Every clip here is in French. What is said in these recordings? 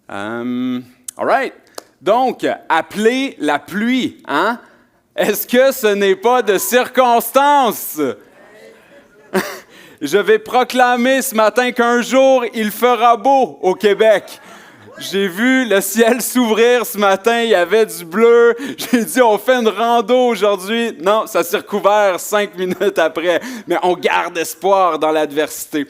All right. Donc, appeler la pluie, hein? Est-ce que ce n'est pas de circonstance? Je vais proclamer ce matin qu'un jour, il fera beau au Québec. J'ai vu le ciel s'ouvrir ce matin, il y avait du bleu. J'ai dit, on fait une rando aujourd'hui. Non, ça s'est recouvert 5 minutes après. Mais on garde espoir dans l'adversité.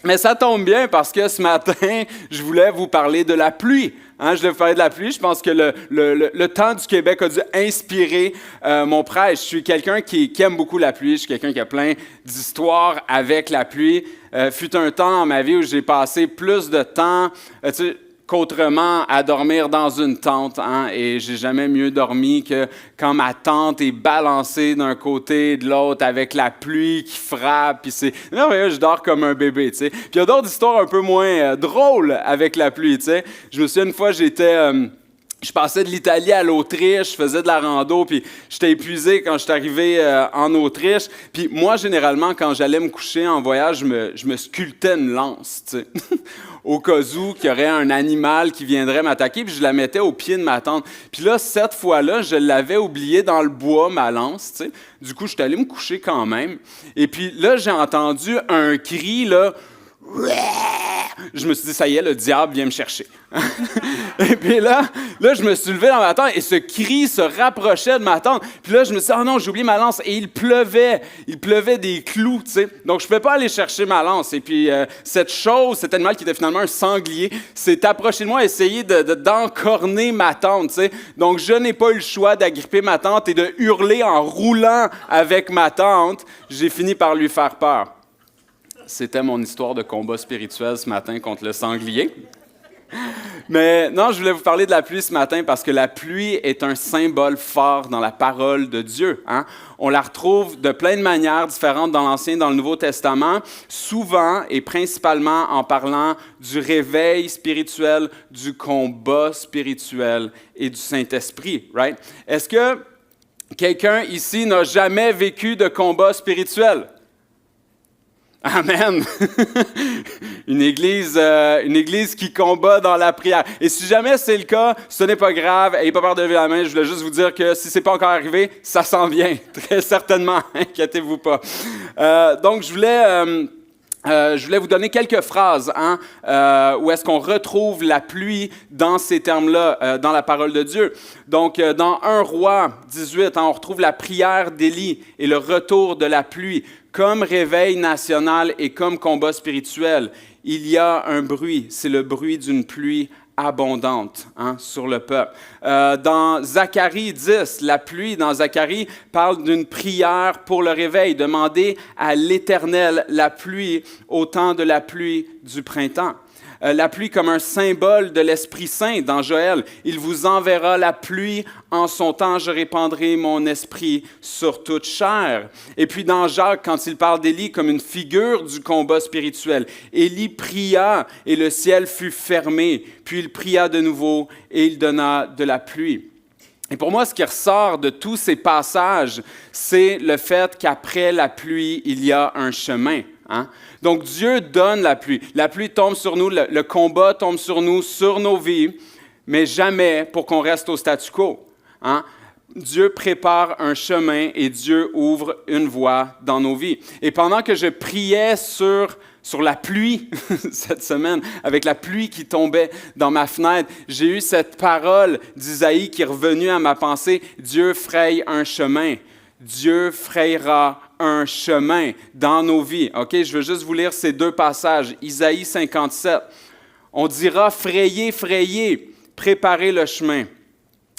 Mais ça tombe bien parce que ce matin, je voulais vous parler de la pluie. Je voulais vous parler de la pluie. Je pense que le temps du Québec a dû inspirer mon prêche. Je suis quelqu'un qui aime beaucoup la pluie. Je suis quelqu'un qui a plein d'histoires avec la pluie. Fut un temps dans ma vie où j'ai passé plus de temps qu'autrement à dormir dans une tente, et j'ai jamais mieux dormi que quand ma tente est balancée d'un côté et de l'autre avec la pluie qui frappe, puis c'est merveilleux, je dors comme un bébé, tu sais. Puis il y a d'autres histoires un peu moins drôles avec la pluie, tu sais. Je me souviens une fois, je passais de l'Italie à l'Autriche, je faisais de la rando, puis j'étais épuisé quand j'étais arrivé en Autriche. Puis moi, généralement, quand j'allais me coucher en voyage, je me sculptais une lance, tu sais, au cas où qu'il y aurait un animal qui viendrait m'attaquer, puis je la mettais au pied de ma tente. Puis là, cette fois-là, je l'avais oublié dans le bois, ma lance, tu sais. Du coup, je suis allé me coucher quand même. Et puis là, j'ai entendu un cri, là. Je me suis dit, ça y est, le diable vient me chercher. Et puis là, je me suis levé dans ma tente et ce cri se rapprochait de ma tente. Puis là, je me suis dit, oh non, j'ai oublié ma lance. Et il pleuvait des clous, tu sais. Donc, je ne pouvais pas aller chercher ma lance. Et puis, cet animal qui était finalement un sanglier, s'est approché de moi et essayé d'encorner ma tente, tu sais. Donc, je n'ai pas eu le choix d'agripper ma tente et de hurler en roulant avec ma tente. J'ai fini par lui faire peur. C'était mon histoire de combat spirituel ce matin contre le sanglier. Mais non, je voulais vous parler de la pluie ce matin parce que la pluie est un symbole fort dans la parole de Dieu. On la retrouve de plein de manières différentes dans l'Ancien et dans le Nouveau Testament, souvent et principalement en parlant du réveil spirituel, du combat spirituel et du Saint-Esprit. Right? Est-ce que quelqu'un ici n'a jamais vécu de combat spirituel? Amen. Une église qui combat dans la prière. Et si jamais c'est le cas, ce n'est pas grave. N'ayez pas peur de lever la main. Je voulais juste vous dire que si ce n'est pas encore arrivé, ça s'en vient. Très certainement. Inquiétez-vous pas. Donc, je voulais vous donner quelques phrases où est-ce qu'on retrouve la pluie dans ces termes-là, dans la parole de Dieu. Donc, dans 1 Roi 18, on retrouve la prière d'Élie et le retour de la pluie. Comme réveil national et comme combat spirituel, il y a un bruit, c'est le bruit d'une pluie abondante sur le peuple. Dans Zacharie 10, la pluie dans Zacharie parle d'une prière pour le réveil. Demandez à l'Éternel la pluie au temps de la pluie du printemps. La pluie comme un symbole de l'Esprit Saint dans Joël. Il vous enverra la pluie, en son temps je répandrai mon esprit sur toute chair. Et puis dans Jacques, quand il parle d'Élie comme une figure du combat spirituel, Élie pria et le ciel fut fermé, puis il pria de nouveau et il donna de la pluie. Et pour moi, ce qui ressort de tous ces passages, c'est le fait qu'après la pluie, il y a un chemin. Donc, Dieu donne la pluie. La pluie tombe sur nous, le combat tombe sur nous, sur nos vies, mais jamais pour qu'on reste au statu quo. Dieu prépare un chemin et Dieu ouvre une voie dans nos vies. Et pendant que je priais sur la pluie cette semaine, avec la pluie qui tombait dans ma fenêtre, j'ai eu cette parole d'Isaïe qui est revenue à ma pensée. Dieu fraye un chemin. Dieu frayera un chemin dans nos vies. OK, je veux juste vous lire ces deux passages. Isaïe 57. On dira, frayez, frayez, préparez le chemin.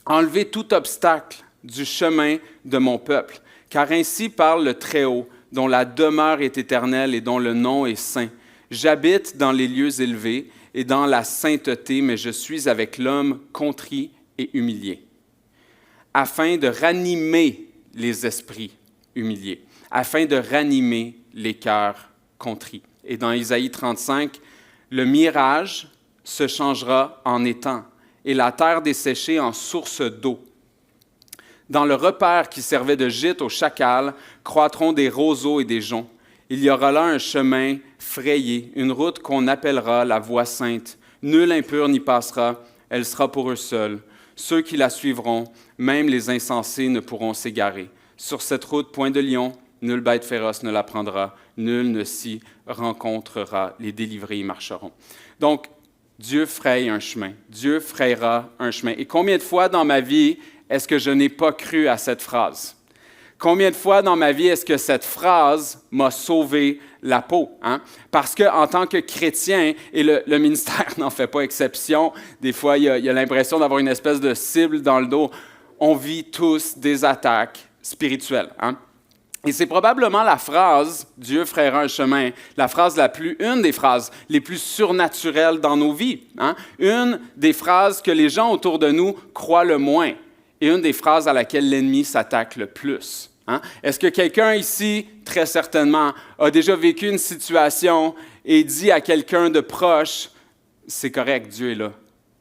Enlevez tout obstacle du chemin de mon peuple. Car ainsi parle le Très-Haut, dont la demeure est éternelle et dont le nom est saint. J'habite dans les lieux élevés et dans la sainteté, mais je suis avec l'homme contrit et humilié, afin de ranimer les esprits humiliés, afin de ranimer les cœurs contrits. Et dans Isaïe 35, le mirage se changera en étang et la terre desséchée en source d'eau. Dans le repaire qui servait de gîte aux chacals, croîtront des roseaux et des joncs. Il y aura là un chemin frayé, une route qu'on appellera la voie sainte, Nul impur n'y passera, elle sera pour eux seuls. Ceux qui la suivront, même les insensés, ne pourront s'égarer. Sur cette route, point de lion, nulle bête féroce ne la prendra, nul ne s'y rencontrera, les délivrés y marcheront. » Donc, Dieu fraye un chemin. Dieu frayera un chemin. Et combien de fois dans ma vie est-ce que je n'ai pas cru à cette phrase? Combien de fois dans ma vie est-ce que cette phrase m'a sauvé la peau? Hein? Parce qu'en tant que chrétien, et le ministère n'en fait pas exception, des fois il y a l'impression d'avoir une espèce de cible dans le dos, on vit tous des attaques spirituelles. Hein? Et c'est probablement la phrase « Dieu frayera un chemin », une des phrases les plus surnaturelles dans nos vies. Hein? Une des phrases que les gens autour de nous croient le moins et une des phrases à laquelle l'ennemi s'attaque le plus. Hein? Est-ce que quelqu'un ici, très certainement, a déjà vécu une situation et dit à quelqu'un de proche « C'est correct, Dieu est là ».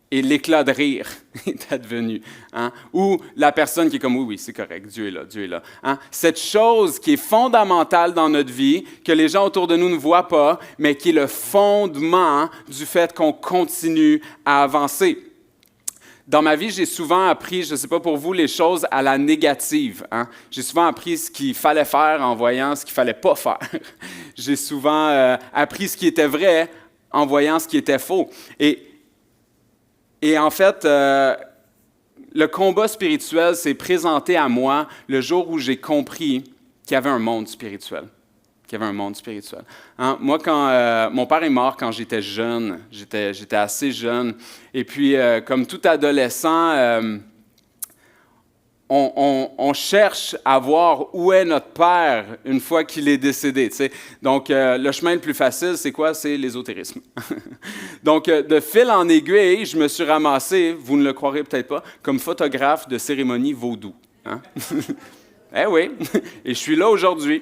Et l'éclat de rire est advenu. Hein? Ou la personne qui est comme « Oui, c'est correct, Dieu est là, Dieu est là. Hein? » Cette chose qui est fondamentale dans notre vie, que les gens autour de nous ne voient pas, mais qui est le fondement du fait qu'on continue à avancer. Dans ma vie, j'ai souvent appris, je ne sais pas pour vous, les choses à la négative. Hein? J'ai souvent appris ce qu'il fallait faire en voyant ce qu'il ne fallait pas faire. J'ai souvent appris ce qui était vrai en voyant ce qui était faux. Et en fait, le combat spirituel s'est présenté à moi le jour où j'ai compris qu'il y avait un monde spirituel. Hein? Moi, quand mon père est mort quand j'étais jeune, j'étais assez jeune, et puis comme tout adolescent, on cherche à voir où est notre père une fois qu'il est décédé. Tu sais. Donc, le chemin le plus facile, c'est quoi? C'est l'ésotérisme. Donc, de fil en aiguille, je me suis ramassé, vous ne le croirez peut-être pas, comme photographe de cérémonie vaudou. Hein? Eh oui, et je suis là aujourd'hui.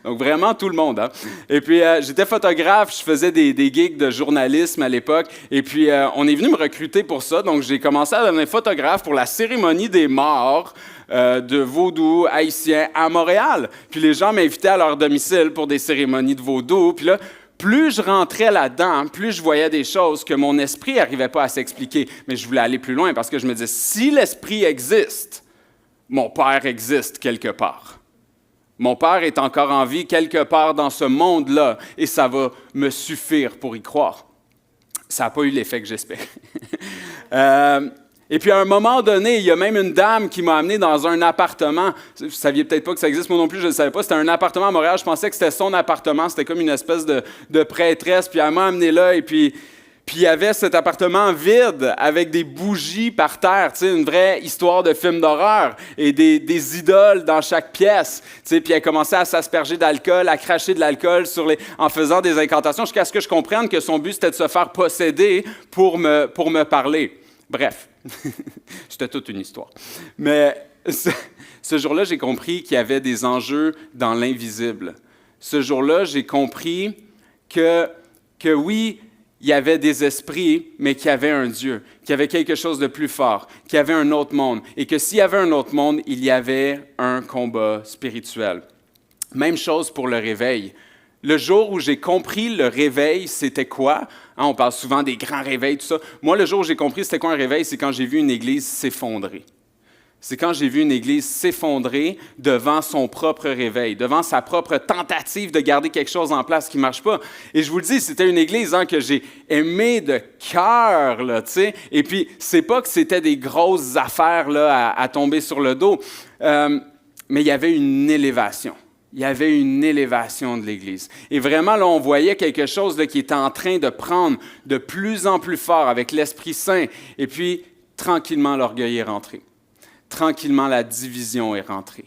Donc vraiment tout le monde. Hein? Et puis j'étais photographe, je faisais des gigs de journalisme à l'époque, et puis on est venu me recruter pour ça, donc j'ai commencé à devenir photographe pour la cérémonie des morts de vaudou haïtien à Montréal. Puis les gens m'invitaient à leur domicile pour des cérémonies de vaudou, puis là, plus je rentrais là-dedans, plus je voyais des choses que mon esprit n'arrivait pas à s'expliquer. Mais je voulais aller plus loin parce que je me disais, si l'esprit existe, mon père existe quelque part. Mon père est encore en vie quelque part dans ce monde-là et ça va me suffire pour y croire. Ça n'a pas eu l'effet que j'espérais. Et puis à un moment donné, il y a même une dame qui m'a amené dans un appartement. Vous ne saviez peut-être pas que ça existe, moi non plus, je ne le savais pas. C'était un appartement à Montréal, je pensais que c'était son appartement. C'était comme une espèce de prêtresse. Puis elle m'a amené là et puis il y avait cet appartement vide avec des bougies par terre, tu sais, une vraie histoire de film d'horreur et des idoles dans chaque pièce. Tu sais, puis elle commençait à s'asperger d'alcool, à cracher de l'alcool en faisant des incantations jusqu'à ce que je comprenne que son but, c'était de se faire posséder pour me parler. Bref, c'était toute une histoire. Mais ce jour-là, j'ai compris qu'il y avait des enjeux dans l'invisible. Ce jour-là, j'ai compris que oui, il y avait des esprits, mais qu'il y avait un Dieu, qu'il y avait quelque chose de plus fort, qu'il y avait un autre monde, et que s'il y avait un autre monde, il y avait un combat spirituel. Même chose pour le réveil. Le jour où j'ai compris le réveil, c'était quoi? Hein, on parle souvent des grands réveils, tout ça. Moi, le jour où j'ai compris c'était quoi un réveil, c'est quand j'ai vu une église s'effondrer. C'est quand j'ai vu une église s'effondrer devant son propre réveil, devant sa propre tentative de garder quelque chose en place qui ne marche pas. Et je vous le dis, c'était une église que j'ai aimée de cœur, là, tu sais. Et puis, c'est pas que c'était des grosses affaires là, à tomber sur le dos, mais il y avait une élévation. Il y avait une élévation de l'Église. Et vraiment, là, on voyait quelque chose là, qui était en train de prendre de plus en plus fort avec l'Esprit Saint. Et puis, tranquillement, l'orgueil est rentré. Tranquillement, la division est rentrée.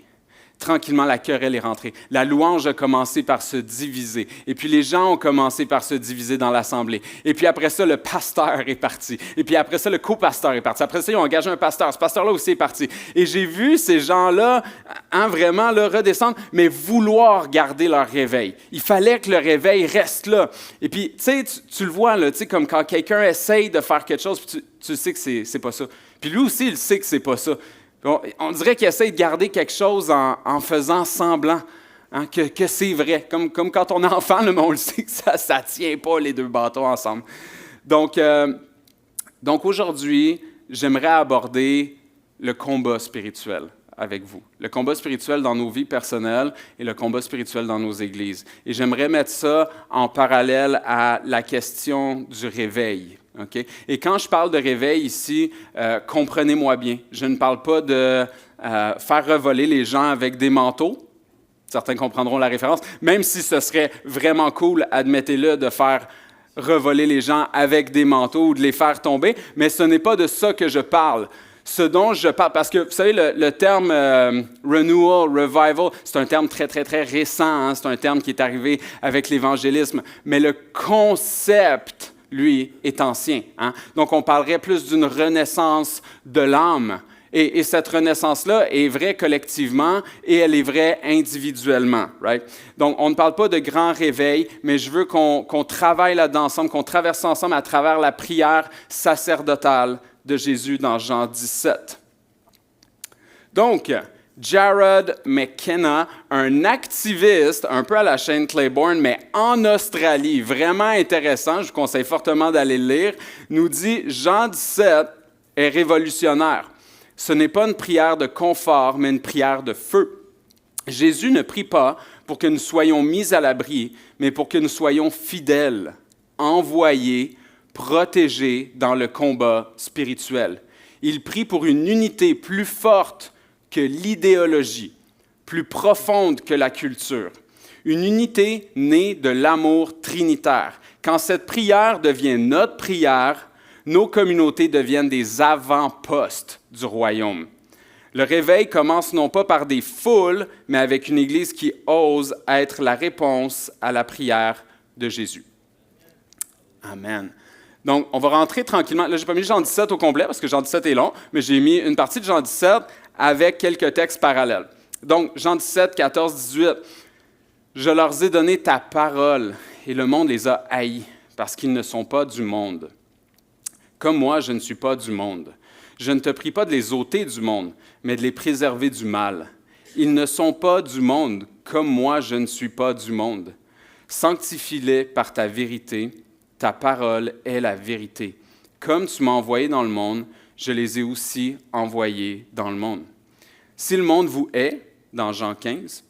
Tranquillement, la querelle est rentrée. La louange a commencé par se diviser. Et puis, les gens ont commencé par se diviser dans l'assemblée. Et puis, après ça, le pasteur est parti. Et puis, après ça, le co-pasteur est parti. Après ça, ils ont engagé un pasteur. Ce pasteur-là aussi est parti. Et j'ai vu ces gens-là, vraiment, là, redescendre, mais vouloir garder leur réveil. Il fallait que le réveil reste là. Et puis, tu sais, tu le vois, là, tu sais, comme quand quelqu'un essaye de faire quelque chose, puis tu sais que c'est pas ça. Puis lui aussi, il sait que c'est pas ça. On dirait qu'il essaie de garder quelque chose en faisant semblant hein, que c'est vrai. Comme quand on est enfant, là, mais on le sait que ça ne tient pas les deux bâtons ensemble. Donc aujourd'hui, j'aimerais aborder le combat spirituel avec vous. Le combat spirituel dans nos vies personnelles et le combat spirituel dans nos églises. Et j'aimerais mettre ça en parallèle à la question du réveil. Okay? Et quand je parle de réveil ici, comprenez-moi bien, je ne parle pas de faire revoler les gens avec des manteaux. Certains comprendront la référence, même si ce serait vraiment cool, admettez-le, de faire revoler les gens avec des manteaux ou de les faire tomber, mais ce n'est pas de ça que je parle. Ce dont je parle, parce que vous savez, le terme renewal, revival, c'est un terme très, très, très récent, hein? C'est un terme qui est arrivé avec l'évangélisme, mais le concept, lui, est ancien. Hein? Donc, on parlerait plus d'une renaissance de l'âme. Et cette renaissance-là est vraie collectivement et elle est vraie individuellement. Right? Donc, on ne parle pas de grand réveil, mais je veux qu'on travaille là-dedans ensemble, qu'on traverse ensemble à travers la prière sacerdotale de Jésus dans Jean 17. Donc, Jared McKenna, un activiste, un peu à la chaîne Claiborne, mais en Australie, vraiment intéressant, je vous conseille fortement d'aller le lire, nous dit « Jean 17 est révolutionnaire. Ce n'est pas une prière de confort, mais une prière de feu. Jésus ne prie pas pour que nous soyons mis à l'abri, mais pour que nous soyons fidèles, envoyés, protégés dans le combat spirituel. Il prie pour une unité plus forte que l'idéologie, plus profonde que la culture. Une unité née de l'amour trinitaire. Quand cette prière devient notre prière, nos communautés deviennent des avant-postes du royaume. Le réveil commence non pas par des foules, mais avec une Église qui ose être la réponse à la prière de Jésus. Amen. Donc, on va rentrer tranquillement. Là, je n'ai pas mis Jean 17 au complet parce que Jean 17 est long, mais j'ai mis une partie de Jean 17 avec quelques textes parallèles. Donc, Jean 17, 14, 18. « Je leur ai donné ta parole et le monde les a haïs parce qu'ils ne sont pas du monde. Comme moi, je ne suis pas du monde. Je ne te prie pas de les ôter du monde, mais de les préserver du mal. Ils ne sont pas du monde, comme moi, je ne suis pas du monde. Sanctifie-les par ta vérité. Ta parole est la vérité. Comme tu m'as envoyé dans le monde, je les ai aussi envoyés dans le monde. Si le monde vous hait, dans Jean 15,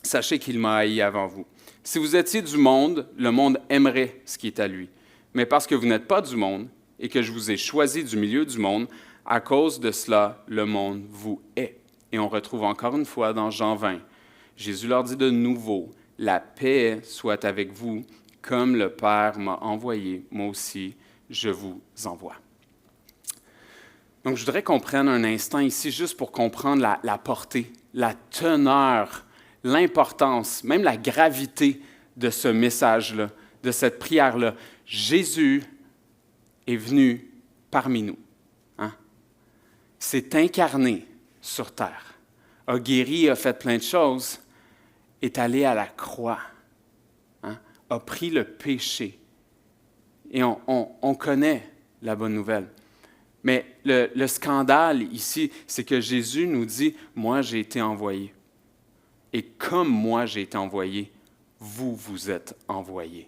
sachez qu'il m'a haï avant vous. Si vous étiez du monde, le monde aimerait ce qui est à lui. Mais parce que vous n'êtes pas du monde, et que je vous ai choisi du milieu du monde, à cause de cela, le monde vous hait. » Et on retrouve encore une fois dans Jean 20. Jésus leur dit de nouveau, « La paix soit avec vous, comme le Père m'a envoyé, moi aussi, je vous envoie. » Donc, je voudrais qu'on prenne un instant ici juste pour comprendre la portée, la teneur, l'importance, même la gravité de ce message-là, de cette prière-là. Jésus est venu parmi nous. Hein? S'est incarné sur terre, a guéri, a fait plein de choses, est allé à la croix, hein? A pris le péché. Et on connaît la bonne nouvelle. Mais le scandale ici, c'est que Jésus nous dit, « Moi, j'ai été envoyé. Et comme moi, j'ai été envoyé, vous êtes envoyés. »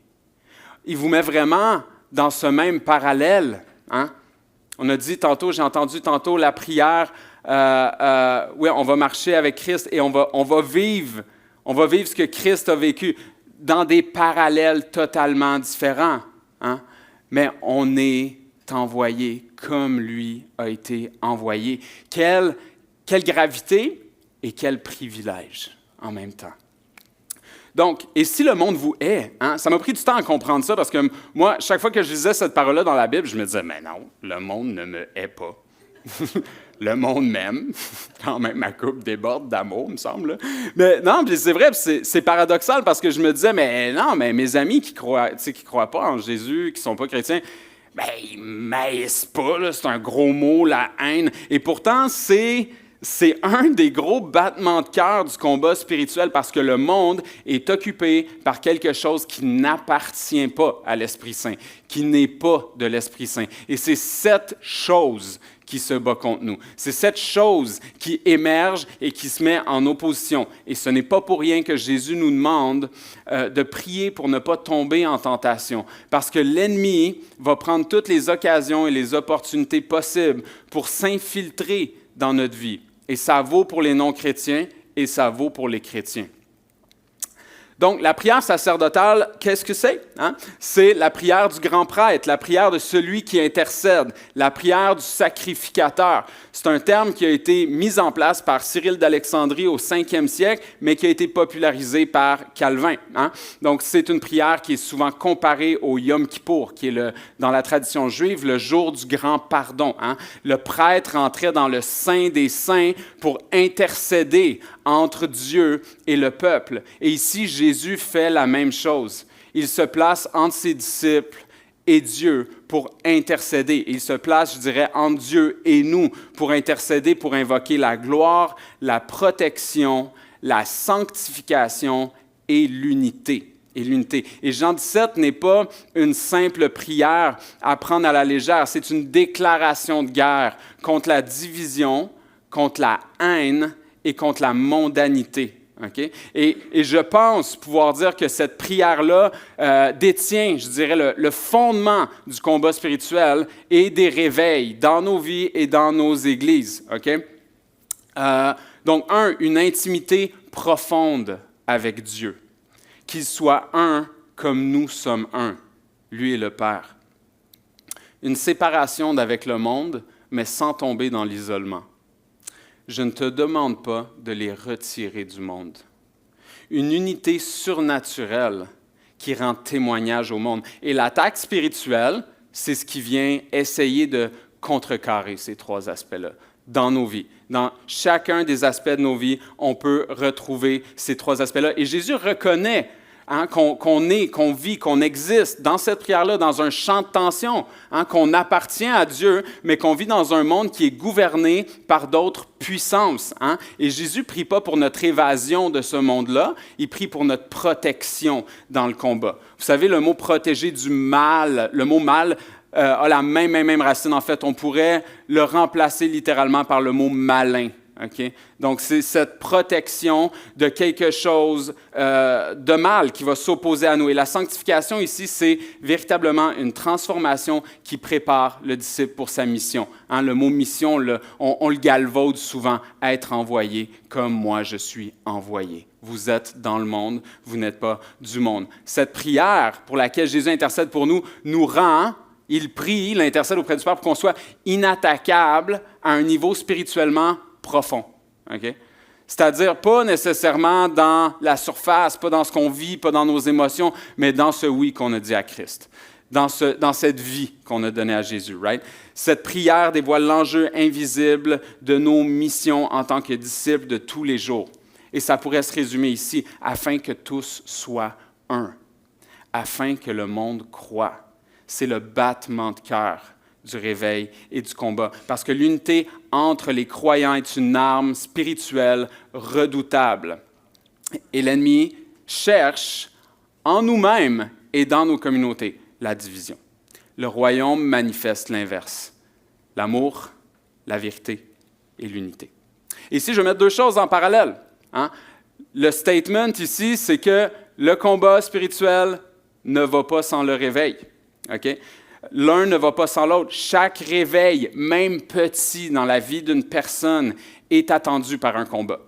Il vous met vraiment dans ce même parallèle. Hein? On a dit tantôt, j'ai entendu tantôt la prière, oui, on va marcher avec Christ et on va vivre ce que Christ a vécu dans des parallèles totalement différents. Hein? Mais on est envoyé comme lui a été envoyé. Quelle gravité et quel privilège en même temps. Donc, et si le monde vous hait, hein, ça m'a pris du temps à comprendre ça parce que moi, chaque fois que je lisais cette parole-là dans la Bible, je me disais, mais non, le monde ne me hait pas. Le monde m'aime. Quand même, ma coupe déborde d'amour, me semble. Mais non, puis c'est vrai, c'est paradoxal parce que je me disais, mais non, mais mes amis qui croient pas en Jésus, qui sont pas chrétiens, ben, ils m'haïssent pas, là, c'est un gros mot, la haine. Et pourtant, c'est C'est un des gros battements de cœur du combat spirituel parce que le monde est occupé par quelque chose qui n'appartient pas à l'Esprit Saint, qui n'est pas de l'Esprit Saint. Et c'est cette chose qui se bat contre nous. C'est cette chose qui émerge et qui se met en opposition. Et ce n'est pas pour rien que Jésus nous demande de prier pour ne pas tomber en tentation. Parce que l'ennemi va prendre toutes les occasions et les opportunités possibles pour s'infiltrer dans notre vie. Et ça vaut pour les non-chrétiens et ça vaut pour les chrétiens. Donc, la prière sacerdotale, qu'est-ce que c'est? C'est la prière du grand prêtre, la prière de celui qui intercède, la prière du sacrificateur. C'est un terme qui a été mis en place par Cyril d'Alexandrie au 5e siècle, mais qui a été popularisé par Calvin. Donc, c'est une prière qui est souvent comparée au Yom Kippour, qui est dans la tradition juive le jour du grand pardon. Le prêtre entrait dans le Saint des Saints pour intercéder entre Dieu et le peuple. Et ici, Jésus fait la même chose. Il se place entre ses disciples et Dieu pour intercéder. Il se place, je dirais, entre Dieu et nous pour intercéder, pour invoquer la gloire, la protection, la sanctification et l'unité. Et Jean 17 n'est pas une simple prière à prendre à la légère, c'est une déclaration de guerre contre la division, contre la haine et contre la mondanité. Okay? Et je pense pouvoir dire que cette prière-là détient, je dirais, le fondement du combat spirituel et des réveils dans nos vies et dans nos églises. Okay? Donc, une intimité profonde avec Dieu. Qu'il soit un comme nous sommes un, lui et le Père. Une séparation d'avec le monde, mais sans tomber dans l'isolement. Je ne te demande pas de les retirer du monde. Une unité surnaturelle qui rend témoignage au monde. Et l'attaque spirituelle, c'est ce qui vient essayer de contrecarrer ces trois aspects-là dans nos vies. Dans chacun des aspects de nos vies, on peut retrouver ces trois aspects-là. Et Jésus reconnaît qu'on vit, qu'on existe dans cette prière-là, dans un champ de tension, qu'on appartient à Dieu, mais qu'on vit dans un monde qui est gouverné par d'autres puissances. Et Jésus ne prie pas pour notre évasion de ce monde-là, il prie pour notre protection dans le combat. Vous savez, le mot « protéger du mal », le mot « mal » a la même racine. En fait, on pourrait le remplacer littéralement par le mot « malin ». Okay? Donc, c'est cette protection de quelque chose de mal qui va s'opposer à nous. Et la sanctification ici, c'est véritablement une transformation qui prépare le disciple pour sa mission. Le mot mission, on le galvaude souvent, être envoyé comme moi je suis envoyé. Vous êtes dans le monde, vous n'êtes pas du monde. Cette prière pour laquelle Jésus intercède pour nous, nous rend, il prie, il intercède auprès du Père pour qu'on soit inattaquable à un niveau spirituellement profond. Okay? C'est-à-dire pas nécessairement dans la surface, pas dans ce qu'on vit, pas dans nos émotions, mais dans ce oui qu'on a dit à Christ, dans cette vie qu'on a donnée à Jésus. Right? Cette prière dévoile l'enjeu invisible de nos missions en tant que disciples de tous les jours. Et ça pourrait se résumer ici, afin que tous soient un, afin que le monde croie. C'est le battement de cœur du réveil et du combat. Parce que l'unité entre les croyants est une arme spirituelle redoutable. Et l'ennemi cherche en nous-mêmes et dans nos communautés la division. Le royaume manifeste l'inverse. L'amour, la vérité et l'unité. Ici, je vais mettre deux choses en parallèle. Le statement ici, c'est que le combat spirituel ne va pas sans le réveil. Okay? L'un ne va pas sans l'autre. Chaque réveil, même petit dans la vie d'une personne, est attendu par un combat.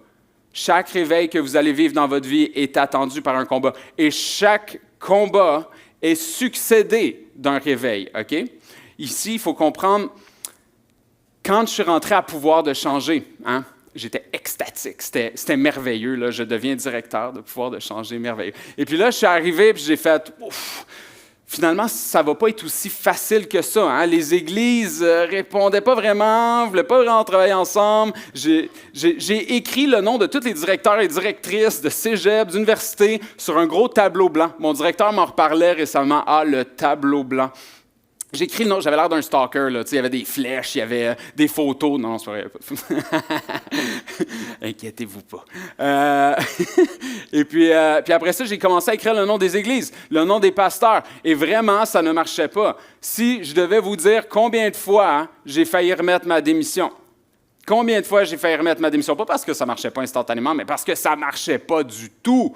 Chaque réveil que vous allez vivre dans votre vie est attendu par un combat. Et chaque combat est succédé d'un réveil. Okay? Ici, il faut comprendre, quand je suis rentré à Pouvoir de changer, j'étais extatique, c'était merveilleux. Là, je deviens directeur de Pouvoir de changer, merveilleux. Et puis là, je suis arrivé et j'ai fait... Finalement, ça ne va pas être aussi facile que ça. Les églises ne répondaient pas vraiment, ne voulaient pas vraiment travailler ensemble. J'ai écrit le nom de tous les directeurs et directrices de cégep, d'université, sur un gros tableau blanc. Mon directeur m'en reparlait récemment. Le tableau blanc. J'ai écrit le nom, j'avais l'air d'un stalker, là, il y avait des flèches, il y avait des photos. Non, c'est pas vrai. Inquiétez-vous pas. Et puis après ça, j'ai commencé à écrire le nom des églises, le nom des pasteurs. Et vraiment, ça ne marchait pas. Si je devais vous dire combien de fois j'ai failli remettre ma démission. Combien de fois j'ai failli remettre ma démission? Pas parce que ça ne marchait pas instantanément, mais parce que ça ne marchait pas du tout.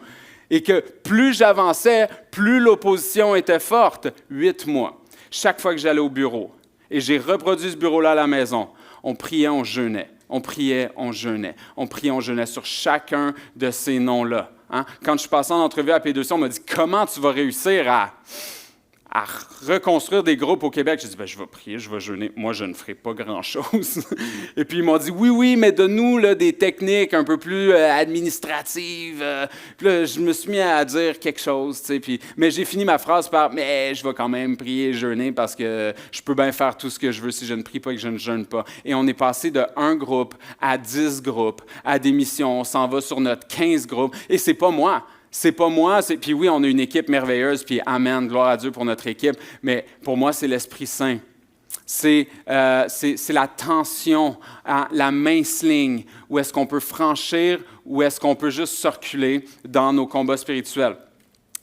Et que plus j'avançais, plus l'opposition était forte. 8 mois. Chaque fois que j'allais au bureau, et j'ai reproduit ce bureau-là à la maison, on priait, on jeûnait. On priait, on jeûnait. On priait, on jeûnait sur chacun de ces noms-là. Hein? Quand je suis passé en entrevue à P2C, on m'a dit « Comment tu vas réussir à reconstruire des groupes au Québec? » J'ai dit « Je vais prier, je vais jeûner. Moi, je ne ferai pas grand-chose. » Et puis, ils m'ont dit « Oui, mais donne-nous là, des techniques un peu plus administratives. » Puis là, je me suis mis à dire quelque chose. Mais j'ai fini ma phrase par « Mais je vais quand même prier et jeûner parce que je peux bien faire tout ce que je veux si je ne prie pas et que je ne jeûne pas. » Et on est passé de 1 groupe à 10 groupes, à des missions. On s'en va sur notre 15 groupes. Et c'est pas moi. C'est pas moi, puis oui, on a une équipe merveilleuse, puis amen, gloire à Dieu pour notre équipe, mais pour moi, c'est l'Esprit Saint. C'est la tension, la mince ligne, où est-ce qu'on peut franchir, où est-ce qu'on peut juste circuler dans nos combats spirituels.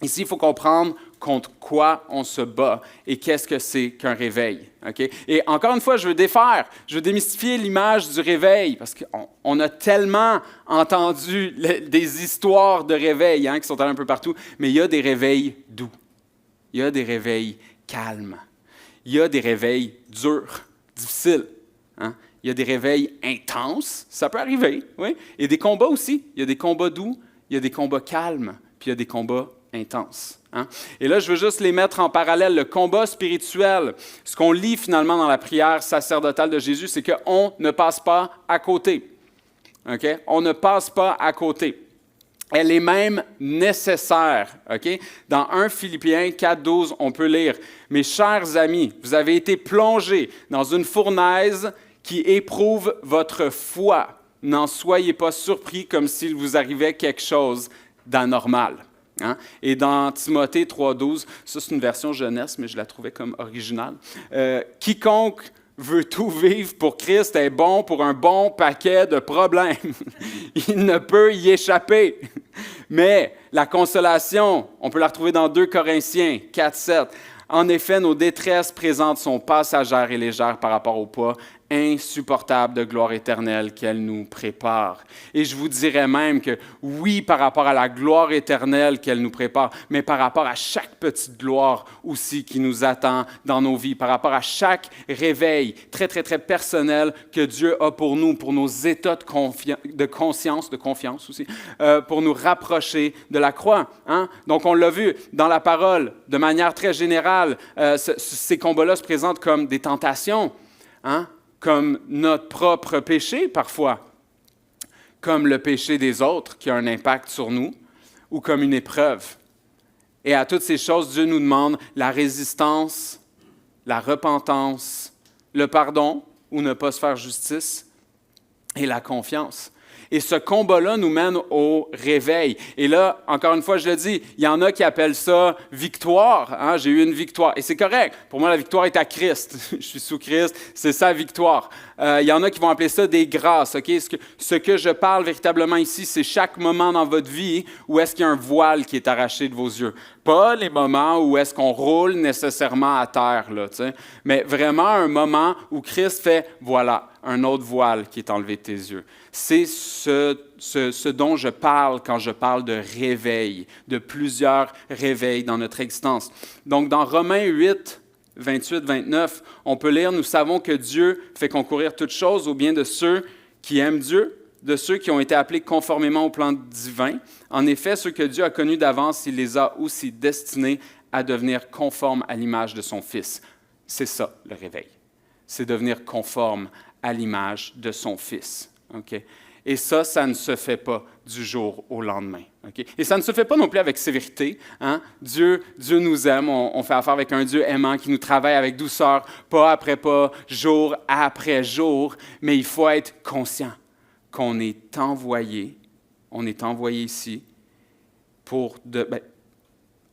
Ici, il faut comprendre contre quoi on se bat et qu'est-ce que c'est qu'un réveil. Okay? Et encore une fois, je veux démystifier l'image du réveil parce qu'on a tellement entendu des histoires de réveil qui sont allées un peu partout, mais il y a des réveils doux, il y a des réveils calmes, il y a des réveils durs, difficiles. Hein? Il y a des réveils intenses, ça peut arriver, oui, et des combats aussi. Il y a des combats doux, il y a des combats calmes, puis il y a des combats intense. Hein? Et là, je veux juste les mettre en parallèle. Le combat spirituel, ce qu'on lit finalement dans la prière sacerdotale de Jésus, c'est qu'on ne passe pas à côté. Okay? On ne passe pas à côté. Elle est même nécessaire. Okay? Dans 1 Philippiens 4,12, on peut lire « Mes chers amis, vous avez été plongés dans une fournaise qui éprouve votre foi. N'en soyez pas surpris comme s'il vous arrivait quelque chose d'anormal. » Hein? Et dans Timothée 3,12, ça c'est une version jeunesse, mais je la trouvais comme originale. Quiconque veut tout vivre pour Christ est bon pour un bon paquet de problèmes. Il ne peut y échapper. Mais la consolation, on peut la retrouver dans 2 Corinthiens 4,7. En effet, nos détresses présentes sont passagères et légères par rapport au poids insupportable de gloire éternelle qu'elle nous prépare. Et je vous dirais même que oui, par rapport à la gloire éternelle qu'elle nous prépare, mais par rapport à chaque petite gloire aussi qui nous attend dans nos vies, par rapport à chaque réveil très, très, très personnel que Dieu a pour nous, pour nos états de conscience, de confiance aussi, pour nous rapprocher de la croix. Hein? Donc, on l'a vu dans la parole, de manière très générale, ces combats-là se présentent comme des tentations, hein? Comme notre propre péché parfois, comme le péché des autres qui a un impact sur nous, ou comme une épreuve. Et à toutes ces choses, Dieu nous demande la résistance, la repentance, le pardon, ou ne pas se faire justice, et la confiance. Et ce combat-là nous mène au réveil. Et là, encore une fois, je le dis, il y en a qui appellent ça victoire. Hein? J'ai eu une victoire. Et c'est correct. Pour moi, la victoire est à Christ. Je suis sous Christ. C'est ça, victoire. Il y en a qui vont appeler ça des grâces. Okay? Ce que je parle véritablement ici, c'est chaque moment dans votre vie où est-ce qu'il y a un voile qui est arraché de vos yeux. Pas les moments où est-ce qu'on roule nécessairement à terre, là, mais vraiment un moment où Christ fait, voilà, un autre voile qui est enlevé de tes yeux. C'est ce dont je parle quand je parle de réveil, de plusieurs réveils dans notre existence. Donc, dans Romains 8, 28-29, on peut lire « Nous savons que Dieu fait concourir toutes choses au bien de ceux qui aiment Dieu, de ceux qui ont été appelés conformément au plan divin. En effet, ceux que Dieu a connus d'avance, il les a aussi destinés à devenir conformes à l'image de son Fils. » C'est ça, le réveil. C'est devenir conforme à l'image de son Fils. Okay? Et ça ne se fait pas du jour au lendemain. Okay? Et ça ne se fait pas non plus avec sévérité. Hein? Dieu nous aime, on fait affaire avec un Dieu aimant qui nous travaille avec douceur, pas après pas, jour après jour, mais il faut être conscient qu'on est envoyé ici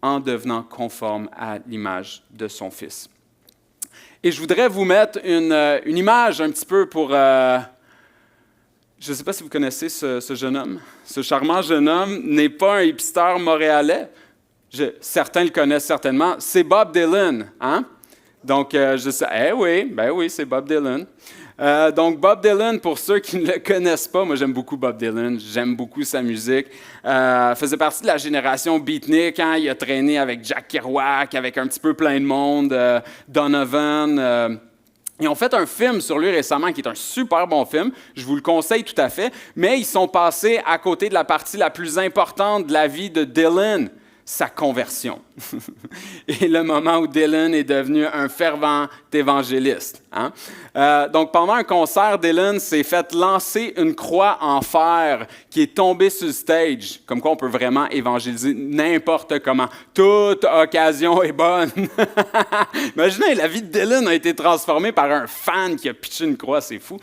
en devenant conforme à l'image de son Fils. Et je voudrais vous mettre une image un petit peu pour... je ne sais pas si vous connaissez ce jeune homme. Ce charmant jeune homme n'est pas un hipster montréalais. Certains le connaissent certainement. C'est Bob Dylan, hein? Donc, je sais... oui, c'est Bob Dylan. Donc, Bob Dylan, pour ceux qui ne le connaissent pas, moi j'aime beaucoup Bob Dylan, j'aime beaucoup sa musique. Faisait partie de la génération beatnik, hein? Il a traîné avec Jack Kerouac, avec un petit peu plein de monde, Donovan. Ils ont fait un film sur lui récemment qui est un super bon film, je vous le conseille tout à fait, mais ils sont passés à côté de la partie la plus importante de la vie de Dylan, sa conversion. Et le moment où Dylan est devenu un fervent évangéliste. Hein? Donc, pendant un concert, Dylan s'est fait lancer une croix en fer qui est tombée sur le stage. Comme quoi, on peut vraiment évangéliser n'importe comment. Toute occasion est bonne. Imaginez, la vie de Dylan a été transformée par un fan qui a pitché une croix, c'est fou.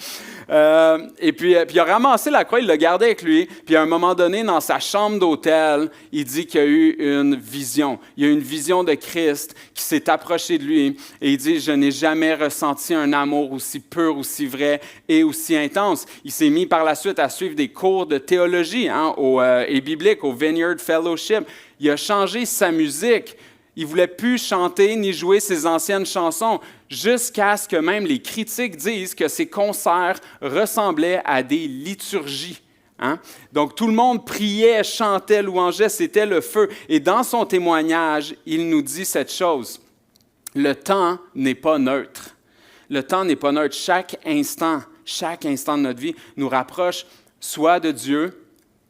Et puis, il a ramassé la croix, il l'a gardée avec lui. Puis, à un moment donné, dans sa chambre d'hôtel, il dit qu'il y a eu une vision. Il y a eu une vision de Christ qui s'est approché de lui et il dit « Je n'ai jamais ressenti un amour aussi pur, aussi vrai et aussi intense. » Il s'est mis par la suite à suivre des cours de théologie et biblique au Vineyard Fellowship. Il a changé sa musique. Il ne voulait plus chanter ni jouer ses anciennes chansons jusqu'à ce que même les critiques disent que ses concerts ressemblaient à des liturgies. Hein? Donc, tout le monde priait, chantait, louangeait, c'était le feu. Et dans son témoignage, il nous dit cette chose. Le temps n'est pas neutre. Le temps n'est pas neutre. Chaque instant de notre vie nous rapproche soit de Dieu,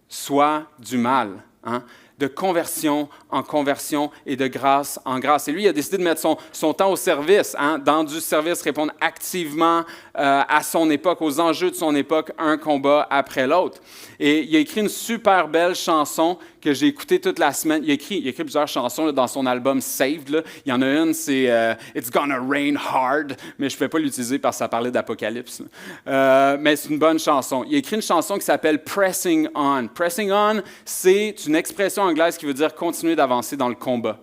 soit du mal. Hein? De conversion en conversion et de grâce en grâce. Et lui, il a décidé de mettre son temps au service, hein, dans du service, répondre activement à son époque, aux enjeux de son époque, un combat après l'autre. Et il a écrit une super belle chanson que j'ai écoutée toute la semaine. Il a écrit plusieurs chansons là, dans son album Saved. Là. Il y en a une, c'est It's Gonna Rain Hard, mais je ne vais pas l'utiliser parce que ça parlait d'Apocalypse. Mais c'est une bonne chanson. Il a écrit une chanson qui s'appelle Pressing On. Pressing On, c'est une expression anglaise qui veut dire continuer d'avancer dans le combat.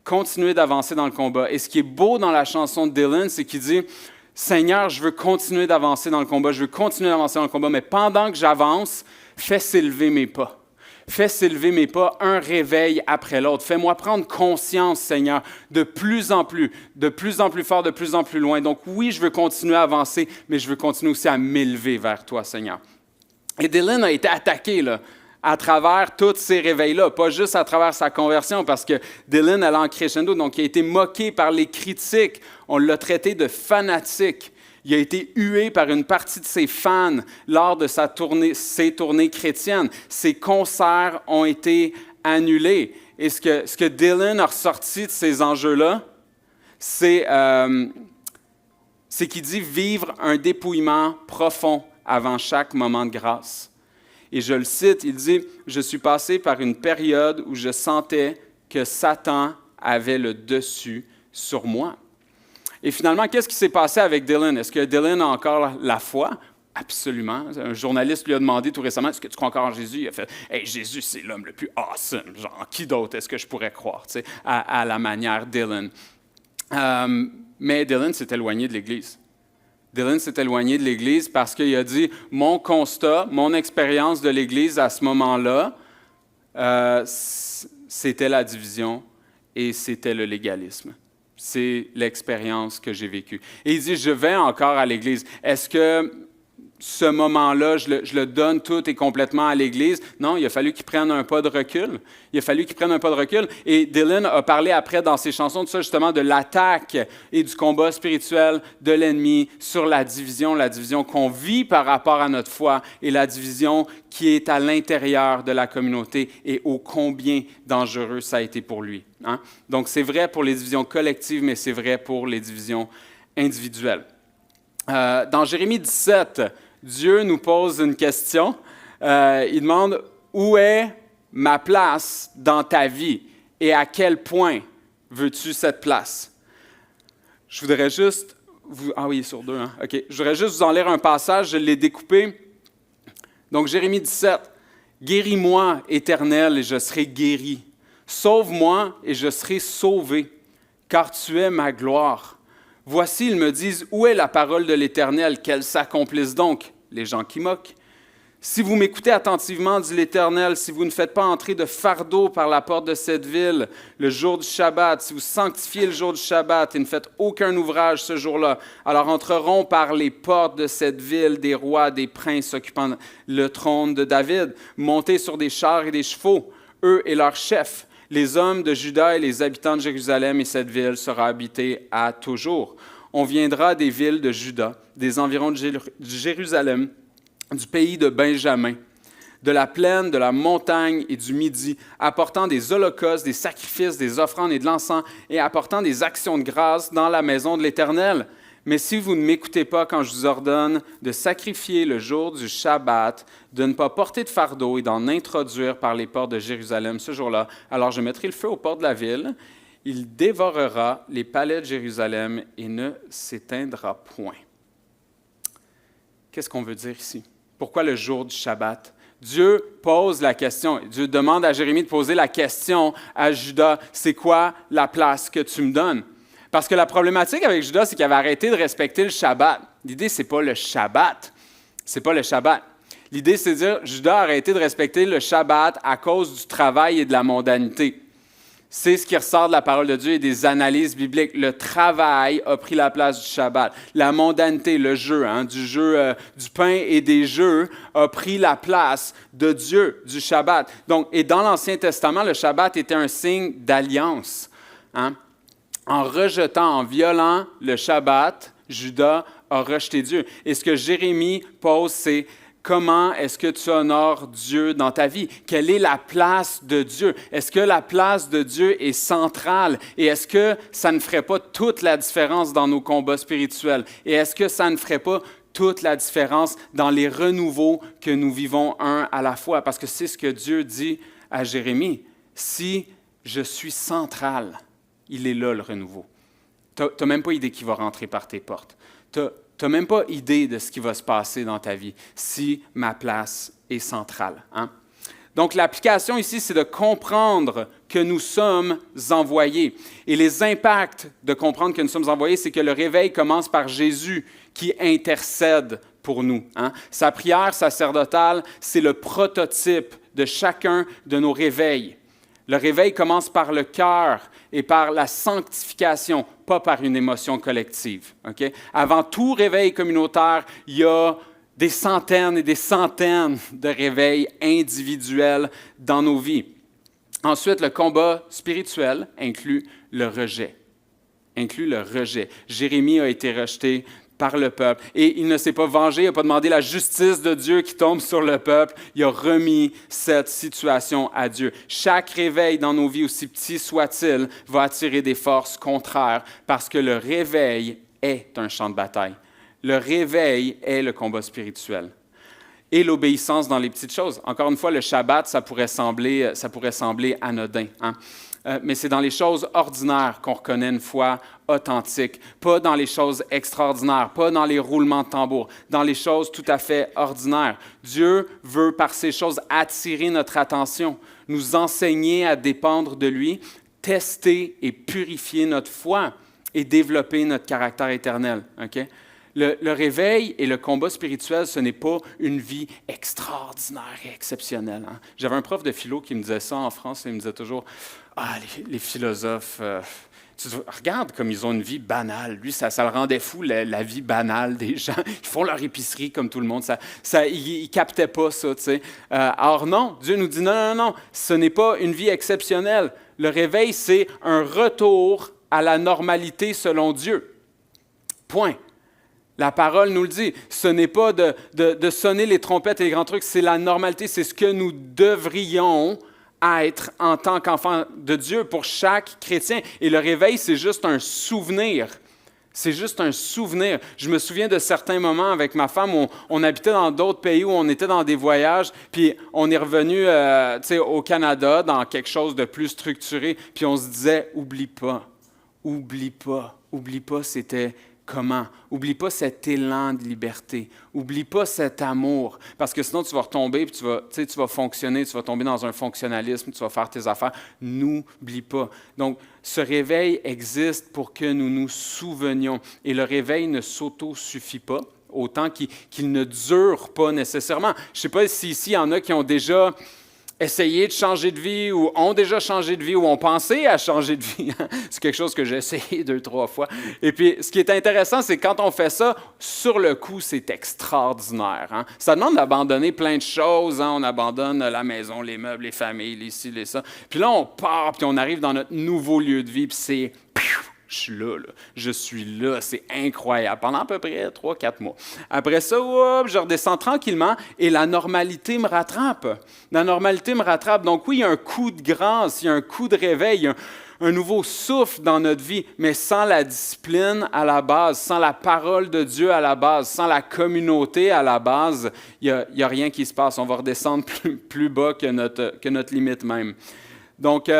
Continuer d'avancer dans le combat. Et ce qui est beau dans la chanson de Dylan, c'est qu'il dit « Seigneur, je veux continuer d'avancer dans le combat, je veux continuer d'avancer dans le combat, mais pendant que j'avance, fais s'élever mes pas. Fais s'élever mes pas, un réveil après l'autre. Fais-moi prendre conscience, Seigneur, de plus en plus fort, de plus en plus loin. Donc oui, je veux continuer à avancer, mais je veux continuer aussi à m'élever vers toi, Seigneur. » Et Dylan a été attaqué, là, à travers tous ces réveils-là, pas juste à travers sa conversion, parce que Dylan allait en crescendo, donc il a été moqué par les critiques, on l'a traité de fanatique. Il a été hué par une partie de ses fans lors de ses tournées chrétiennes. Ses concerts ont été annulés. Et ce que Dylan a ressorti de ces enjeux-là, c'est qu'il dit vivre un dépouillement profond avant chaque moment de grâce. Et je le cite, il dit « Je suis passé par une période où je sentais que Satan avait le dessus sur moi. » Et finalement, qu'est-ce qui s'est passé avec Dylan? Est-ce que Dylan a encore la foi? Absolument. Un journaliste lui a demandé tout récemment, est-ce que tu crois encore en Jésus? Il a fait, hey, Jésus, c'est l'homme le plus awesome. Genre, qui d'autre est-ce que je pourrais croire, tu sais, à la manière Dylan? Mais Dylan s'est éloigné de l'Église. Dylan s'est éloigné de l'Église parce qu'il a dit, mon constat, mon expérience de l'Église à ce moment-là, c'était la division et c'était le légalisme. C'est l'expérience que j'ai vécue. Et il dit, je vais encore à l'Église. Est-ce que ce moment-là, je le donne tout et complètement à l'Église? Non, il a fallu qu'il prenne un pas de recul. Et Dylan a parlé après dans ses chansons de ça, justement, de l'attaque et du combat spirituel de l'ennemi sur la division qu'on vit par rapport à notre foi et la division qui est à l'intérieur de la communauté et ô combien dangereux ça a été pour lui. Hein? Donc, c'est vrai pour les divisions collectives, mais c'est vrai pour les divisions individuelles. Dans Jérémie 17, Dieu nous pose une question. Il demande « Où est ma place dans ta vie et à quel point veux-tu cette place? » Je voudrais juste vous... Ah oui, il est sur 2, hein? OK. Je voudrais juste vous en lire un passage, je l'ai découpé. Donc, Jérémie 17. « Guéris-moi, Éternel, et je serai guéri. Sauve-moi, et je serai sauvé, car tu es ma gloire. Voici, ils me disent, où est la parole de l'Éternel, qu'elle s'accomplisse donc, les gens qui moquent. Si vous m'écoutez attentivement, dit l'Éternel, si vous ne faites pas entrer de fardeau par la porte de cette ville le jour du Shabbat, si vous sanctifiez le jour du Shabbat et ne faites aucun ouvrage ce jour-là, alors entreront par les portes de cette ville des rois, des princes occupant le trône de David, montés sur des chars et des chevaux, eux et leurs chefs, les hommes de Juda et les habitants de Jérusalem, et cette ville sera habitée à toujours. On viendra des villes de Juda, des environs de Jérusalem, du pays de Benjamin, de la plaine, de la montagne et du Midi, apportant des holocaustes, des sacrifices, des offrandes et de l'encens, et apportant des actions de grâce dans la maison de l'Éternel. Mais si vous ne m'écoutez pas quand je vous ordonne de sacrifier le jour du Shabbat, de ne pas porter de fardeau et d'en introduire par les portes de Jérusalem ce jour-là, alors je mettrai le feu aux portes de la ville, il dévorera les palais de Jérusalem et ne s'éteindra point. Qu'est-ce qu'on veut dire ici? Pourquoi le jour du Shabbat? Dieu pose la question. Dieu demande à Jérémie de poser la question à Judas, c'est quoi la place que tu me donnes? Parce que la problématique avec Judas, c'est qu'il avait arrêté de respecter le Shabbat. L'idée, c'est pas le Shabbat. C'est pas le Shabbat. L'idée, c'est de dire, Judas a arrêté de respecter le Shabbat à cause du travail et de la mondanité. C'est ce qui ressort de la parole de Dieu et des analyses bibliques. Le travail a pris la place du Shabbat. La mondanité, le jeu, du pain et des jeux a pris la place de Dieu, du Shabbat. Donc, et dans l'Ancien Testament, le Shabbat était un signe d'alliance. En rejetant, en violant le Shabbat, Judas a rejeté Dieu. Et ce que Jérémie pose, c'est comment est-ce que tu honores Dieu dans ta vie? Quelle est la place de Dieu? Est-ce que la place de Dieu est centrale? Et est-ce que ça ne ferait pas toute la différence dans nos combats spirituels? Et est-ce que ça ne ferait pas toute la différence dans les renouveaux que nous vivons un à la fois? Parce que c'est ce que Dieu dit à Jérémie. Si je suis central, il est là le renouveau. Tu n'as même pas idée qui va rentrer par tes portes. Tu n'as même pas idée de ce qui va se passer dans ta vie si ma place est centrale. Donc, l'application ici, c'est de comprendre que nous sommes envoyés. Et les impacts de comprendre que nous sommes envoyés, c'est que le réveil commence par Jésus qui intercède pour nous. Sa prière sacerdotale, c'est le prototype de chacun de nos réveils. Le réveil commence par le cœur et par la sanctification, pas par une émotion collective. Okay? Avant tout réveil communautaire, il y a des centaines et des centaines de réveils individuels dans nos vies. Ensuite, le combat spirituel inclut le rejet. Jérémie a été rejeté par le peuple. Et il ne s'est pas vengé, il n'a pas demandé la justice de Dieu qui tombe sur le peuple. Il a remis cette situation à Dieu. Chaque réveil dans nos vies, aussi petit soit-il, va attirer des forces contraires parce que le réveil est un champ de bataille. Le réveil est le combat spirituel. Et l'obéissance dans les petites choses. Encore une fois, le Shabbat, ça pourrait sembler anodin. Mais c'est dans les choses ordinaires qu'on reconnaît une foi authentique, pas dans les choses extraordinaires, pas dans les roulements de tambour, dans les choses tout à fait ordinaires. Dieu veut, par ces choses, attirer notre attention, nous enseigner à dépendre de lui, tester et purifier notre foi et développer notre caractère éternel. Okay? Le réveil et le combat spirituel, ce n'est pas une vie extraordinaire et exceptionnelle. J'avais un prof de philo qui me disait ça en France, et il me disait toujours « Ah, les philosophes, regarde comme ils ont une vie banale. » Lui, ça le rendait fou, la vie banale des gens. Ils font leur épicerie comme tout le monde. Il ne captait pas ça, tu sais. Alors non, Dieu nous dit non, ce n'est pas une vie exceptionnelle. Le réveil, c'est un retour à la normalité selon Dieu. Point. La parole nous le dit. Ce n'est pas de sonner les trompettes et les grands trucs, c'est la normalité, c'est ce que nous devrions être en tant qu'enfants de Dieu pour chaque chrétien. Et le réveil, c'est juste un souvenir. C'est juste un souvenir. Je me souviens de certains moments avec ma femme où on habitait dans d'autres pays, où on était dans des voyages, puis on est revenu au Canada, dans quelque chose de plus structuré, puis on se disait, oublie pas, c'était comment. Oublie pas cet élan de liberté. Oublie pas cet amour. Parce que sinon, tu vas retomber, puis tu vas fonctionner, tu vas tomber dans un fonctionnalisme, tu vas faire tes affaires. N'oublie pas. Donc, ce réveil existe pour que nous nous souvenions. Et le réveil ne s'auto-suffit pas, autant qu'il ne dure pas nécessairement. Je ne sais pas si ici, il y en a qui ont déjà essayé de changer de vie ou ont déjà changé de vie ou ont pensé à changer de vie. C'est quelque chose que j'ai essayé 2-3 fois. Et puis, ce qui est intéressant, c'est que quand on fait ça, sur le coup, c'est extraordinaire. Hein? Ça demande d'abandonner plein de choses. Hein? On abandonne la maison, les meubles, les familles, les ci, les ça. Puis là, on part, puis on arrive dans notre nouveau lieu de vie, puis c'est... Je suis là, je suis là, c'est incroyable, pendant à peu près 3-4 mois. Après ça, je redescends tranquillement et la normalité me rattrape. La normalité me rattrape. Donc oui, il y a un coup de grâce, il y a un coup de réveil, il y a un nouveau souffle dans notre vie, mais sans la discipline à la base, sans la parole de Dieu à la base, sans la communauté à la base, il n'y a rien qui se passe. On va redescendre plus bas que notre limite même. Donc,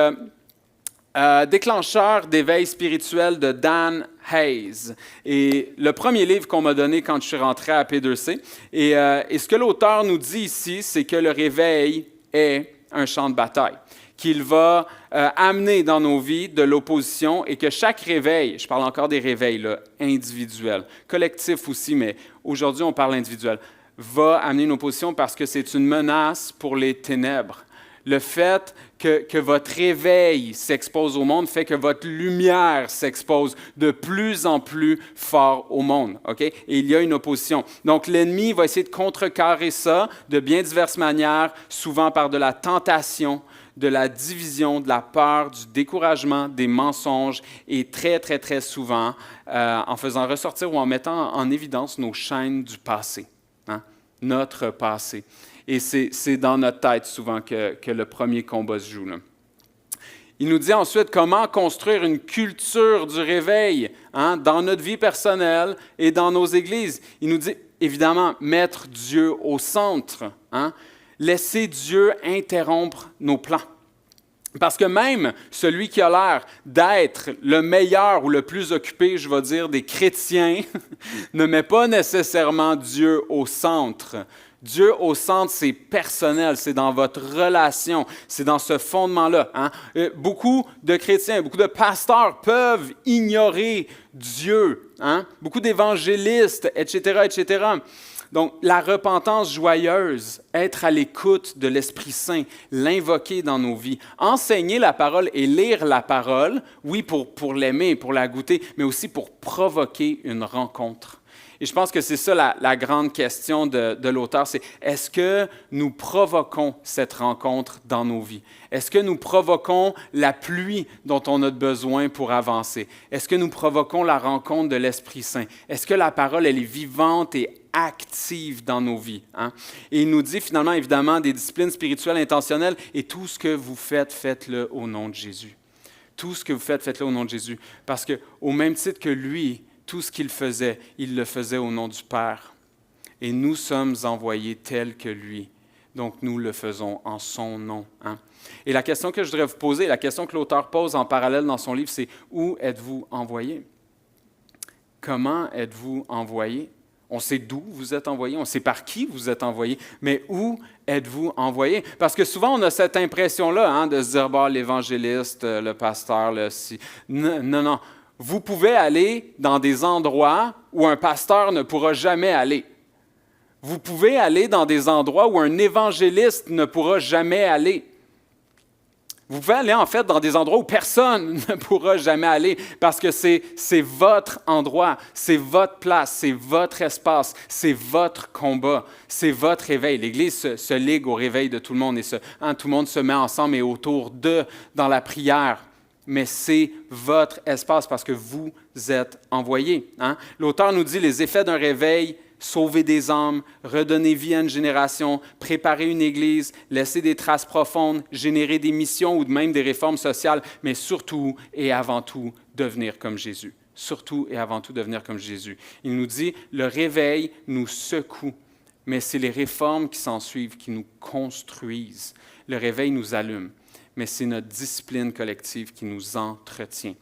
déclencheur d'éveil spirituel de Dan Hayes. Et le premier livre qu'on m'a donné quand je suis rentré à P2C. Et ce que l'auteur nous dit ici, c'est que le réveil est un champ de bataille, qu'il va amener dans nos vies de l'opposition et que chaque réveil, je parle encore des réveils là, individuels, collectifs aussi, mais aujourd'hui on parle individuel, va amener une opposition parce que c'est une menace pour les ténèbres. Le fait que votre réveil s'expose au monde fait que votre lumière s'expose de plus en plus fort au monde. Okay? Et il y a une opposition. Donc, l'ennemi va essayer de contrecarrer ça de bien diverses manières, souvent par de la tentation, de la division, de la peur, du découragement, des mensonges et très, très, très souvent en faisant ressortir ou en mettant en évidence nos chaînes du passé, hein? Notre passé. Et c'est dans notre tête souvent que le premier combat se joue. Là. Il nous dit ensuite comment construire une culture du réveil hein, dans notre vie personnelle et dans nos églises. Il nous dit évidemment mettre Dieu au centre, hein, laisser Dieu interrompre nos plans. Parce que même celui qui a l'air d'être le meilleur ou le plus occupé, je vais dire, des chrétiens, ne met pas nécessairement Dieu au centre. Dieu au centre, c'est personnel, c'est dans votre relation, c'est dans ce fondement-là. Hein? Beaucoup de chrétiens, beaucoup de pasteurs peuvent ignorer Dieu, hein? Beaucoup d'évangélistes, etc., etc. Donc, la repentance joyeuse, être à l'écoute de l'Esprit Saint, l'invoquer dans nos vies, enseigner la parole et lire la parole, oui, pour l'aimer, pour la goûter, mais aussi pour provoquer une rencontre. Et je pense que c'est ça la grande question de l'auteur, c'est est-ce que nous provoquons cette rencontre dans nos vies? Est-ce que nous provoquons la pluie dont on a besoin pour avancer? Est-ce que nous provoquons la rencontre de l'Esprit Saint? Est-ce que la parole, elle est vivante et active dans nos vies? Hein? Et il nous dit finalement, évidemment, des disciplines spirituelles intentionnelles et tout ce que vous faites, faites-le au nom de Jésus. Tout ce que vous faites, faites-le au nom de Jésus. Parce qu'au même titre que lui, tout ce qu'il faisait, il le faisait au nom du Père. Et nous sommes envoyés tels que lui. Donc, nous le faisons en son nom. Hein? Et la question que je voudrais vous poser, la question que l'auteur pose en parallèle dans son livre, c'est où êtes-vous envoyés? Comment êtes-vous envoyés? On sait d'où vous êtes envoyés, on sait par qui vous êtes envoyés, mais où êtes-vous envoyés? Parce que souvent, on a cette impression-là hein, de se dire, bah, l'évangéliste, le pasteur, Non, non. Vous pouvez aller dans des endroits où un pasteur ne pourra jamais aller. Vous pouvez aller dans des endroits où un évangéliste ne pourra jamais aller. Vous pouvez aller en fait dans des endroits où personne ne pourra jamais aller parce que c'est votre endroit, c'est votre place, c'est votre espace, c'est votre combat, c'est votre réveil. L'Église se ligue au réveil de tout le monde et tout le monde se met ensemble et autour dans la prière. Mais c'est votre espace parce que vous êtes envoyés. Hein? L'auteur nous dit les effets d'un réveil, sauver des âmes, redonner vie à une génération, préparer une église, laisser des traces profondes, générer des missions ou même des réformes sociales, mais surtout et avant tout, devenir comme Jésus. Surtout et avant tout, devenir comme Jésus. Il nous dit, le réveil nous secoue, mais c'est les réformes qui s'ensuivent qui nous construisent. Le réveil nous allume. Mais c'est notre discipline collective qui nous entretient.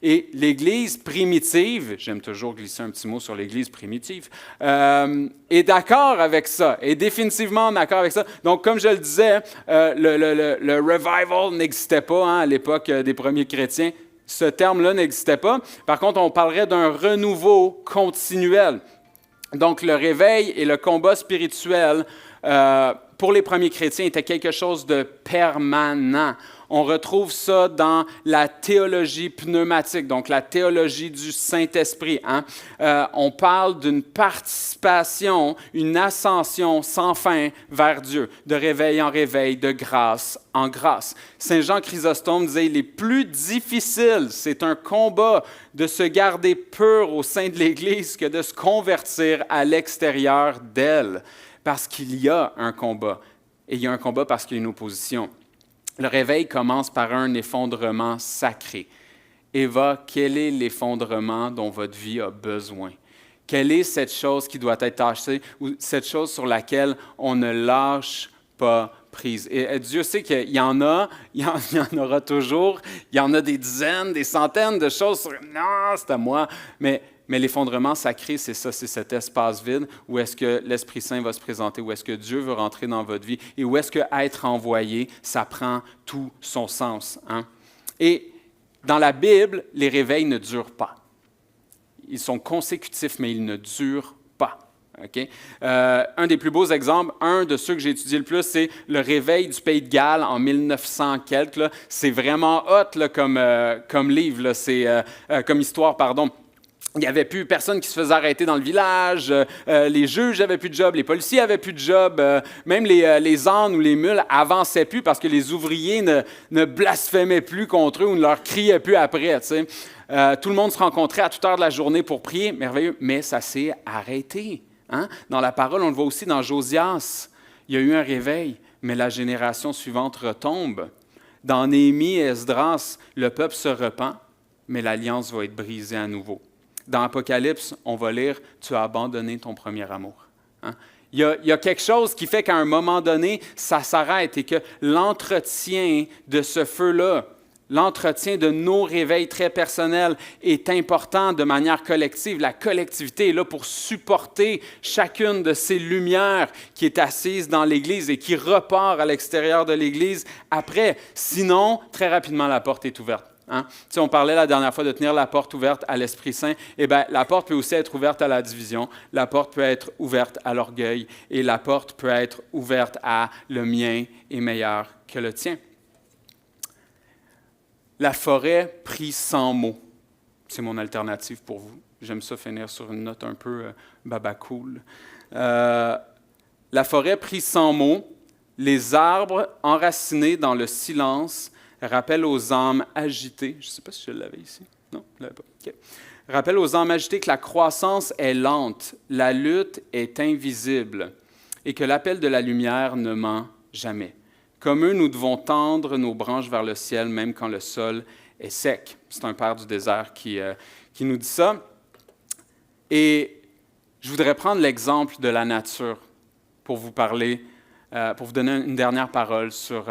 Et l'Église primitive, j'aime toujours glisser un petit mot sur l'Église primitive, est d'accord avec ça, est définitivement en accord avec ça. Donc, comme je le disais, le revival n'existait pas à l'époque des premiers chrétiens. Ce terme-là n'existait pas. Par contre, on parlerait d'un renouveau continuel. Donc, le réveil et le combat spirituel, pour les premiers chrétiens, était quelque chose de permanent. On retrouve ça dans la théologie pneumatique, donc la théologie du Saint-Esprit. On parle d'une participation, une ascension sans fin vers Dieu, de réveil en réveil, de grâce en grâce. Saint Jean Chrysostome disait, il est plus difficile, c'est un combat de se garder pur au sein de l'Église que de se convertir à l'extérieur d'elle, parce qu'il y a un combat. Et il y a un combat parce qu'il y a une opposition. Le réveil commence par un effondrement sacré. Eva, quel est l'effondrement dont votre vie a besoin? Quelle est cette chose qui doit être tâchée ou cette chose sur laquelle on ne lâche pas prise? Et Dieu sait qu'il y en a, il y en aura toujours, il y en a des dizaines, des centaines de choses sur « non, c'est à moi », mais l'effondrement sacré, c'est ça, c'est cet espace vide où est-ce que l'Esprit Saint va se présenter, où est-ce que Dieu veut rentrer dans votre vie et où est-ce que être envoyé, ça prend tout son sens. Et dans la Bible, les réveils ne durent pas. Ils sont consécutifs, mais ils ne durent pas. Okay? Un des plus beaux exemples, un de ceux que j'ai étudié le plus, c'est le réveil du Pays de Galles en 1900 quelques. Là. C'est vraiment hot là, comme livre, là. C'est comme histoire, pardon. Il n'y avait plus personne qui se faisait arrêter dans le village, les juges n'avaient plus de job, les policiers n'avaient plus de job, même les ânes ou les mules avançaient plus parce que les ouvriers ne blasphémaient plus contre eux ou ne leur criaient plus après. Tout le monde se rencontrait à toute heure de la journée pour prier, merveilleux, mais ça s'est arrêté. Dans la parole, on le voit aussi dans Josias, il y a eu un réveil, mais la génération suivante retombe. Dans Néhémie et Esdras, le peuple se repent, mais l'alliance va être brisée à nouveau. Dans Apocalypse, on va lire « Tu as abandonné ton premier amour ». Il y a quelque chose qui fait qu'à un moment donné, ça s'arrête et que l'entretien de ce feu-là, l'entretien de nos réveils très personnels est important de manière collective. La collectivité est là pour supporter chacune de ces lumières qui est assise dans l'Église et qui repart à l'extérieur de l'Église après. Sinon, très rapidement, la porte est ouverte. On parlait la dernière fois de tenir la porte ouverte à l'Esprit Saint. Eh bien, la porte peut aussi être ouverte à la division, la porte peut être ouverte à l'orgueil et la porte peut être ouverte à le mien est meilleur que le tien. La forêt prit 100 mots. C'est mon alternative pour vous. J'aime ça finir sur une note un peu babacool. La forêt prit 100 mots. Les arbres enracinés dans le silence rappelle aux âmes agitées, je ne sais pas si je l'avais ici, non, je ne l'avais pas, OK. Rappelle aux âmes agitées que la croissance est lente, la lutte est invisible et que l'appel de la lumière ne ment jamais. Comme eux, nous devons tendre nos branches vers le ciel, même quand le sol est sec. C'est un père du désert qui nous dit ça. Et je voudrais prendre l'exemple de la nature pour vous parler pour vous donner une dernière parole sur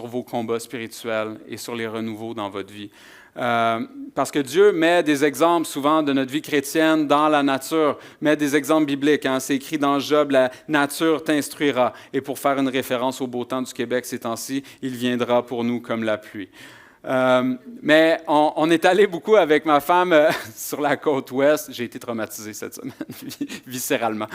vos combats spirituels et sur les renouveaux dans votre vie. Parce que Dieu met des exemples souvent de notre vie chrétienne dans la nature, met des exemples bibliques. C'est écrit dans Job, la nature t'instruira. Et pour faire une référence au beau temps du Québec ces temps-ci, il viendra pour nous comme la pluie. Mais on est allé beaucoup avec ma femme sur la côte ouest. J'ai été traumatisé cette semaine, viscéralement.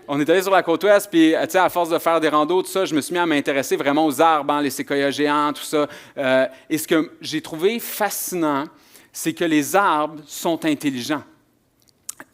On est allé sur la côte ouest, puis à force de faire des randos, tout ça, je me suis mis à m'intéresser vraiment aux arbres, les séquoias géants, tout ça. Et ce que j'ai trouvé fascinant, c'est que les arbres sont intelligents.